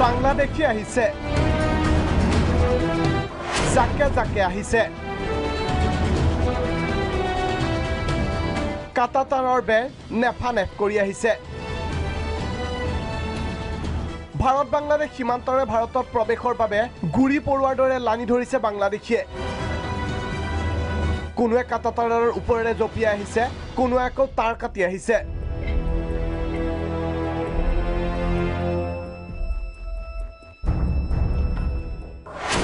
বাংলাদেশী আহিছে জাকে জাকে আহিছে কাটাতাৰৰ বেৰ নেফানেফ কৰি আহিছে ভাৰত বাংলাদেশ সীমান্তৰে ভাৰতত প্ৰৱেশৰ বাবে গুৰি পৰুৱাৰ দৰে লানি ধৰিছে বাংলাদেশীয়ে কোনোৱে কাটাতাৰৰ ওপৰেৰে জপিয়াই আহিছে কোনোৱে আকৌ তাৰ কাটি আহিছে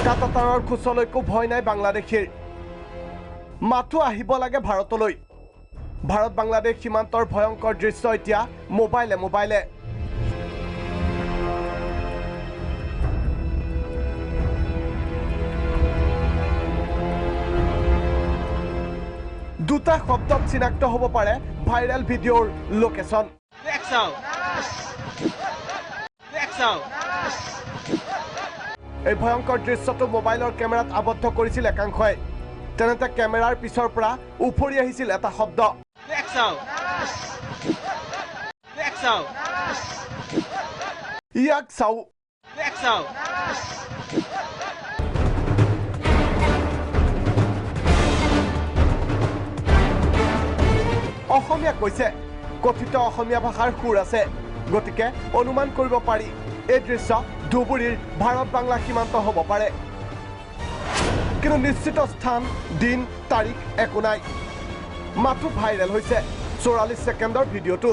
কাটাতাৰৰ খুচলৈকো ভয় নাই বাংলাদেশীৰ মাথো আহিব লাগে ভাৰতলৈ ভাৰত বাংলাদেশ সীমান্তৰ ভয়ংকৰ দৃশ্য এতিয়া মোবাইলে মোবাইলে দুটা শব্দত চিনাক্ত হ'ব পাৰে ভাইৰেল ভিডিঅ'ৰ লোকেশ্যন এই ভয়ংকৰ দৃশ্যটো মোবাইলৰ কেমেৰাত আবদ্ধ কৰিছিল একাংশই তেনেতে কেমেৰাৰ পিছৰ পৰা উফৰি আহিছিল এটা শব্দ ইয়াক চাও অসমীয়া কৈছে কথিত অসমীয়া ভাষাৰ সুৰ আছে গতিকে অনুমান কৰিব পাৰি এই দৃশ্য ধুবুৰীৰ ভাৰত বাংলা সীমান্ত হ'ব পাৰে কিন্তু নিশ্চিত স্থান দিন তাৰিখ একো নাই মাথো ভাইৰেল হৈছে 44 ছেকেণ্ডৰ ভিডিঅ'টো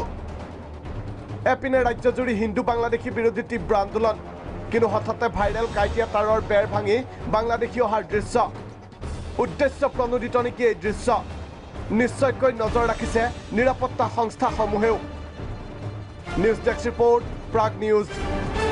এপিনে ৰাজ্যজুৰি হিন্দু বাংলাদেশী বিৰোধী তীব্ৰ আন্দোলন কিন্তু হঠাতে ভাইৰেল কাইটিয়া তাৰৰ বেৰ ভাঙি বাংলাদেশী অহাৰ দৃশ্য উদ্দেশ্য প্ৰণোদিত নেকি এই দৃশ্য নিশ্চয়কৈ নজৰ ৰাখিছে নিৰাপত্তা সংস্থাসমূহেও news desk report Prag news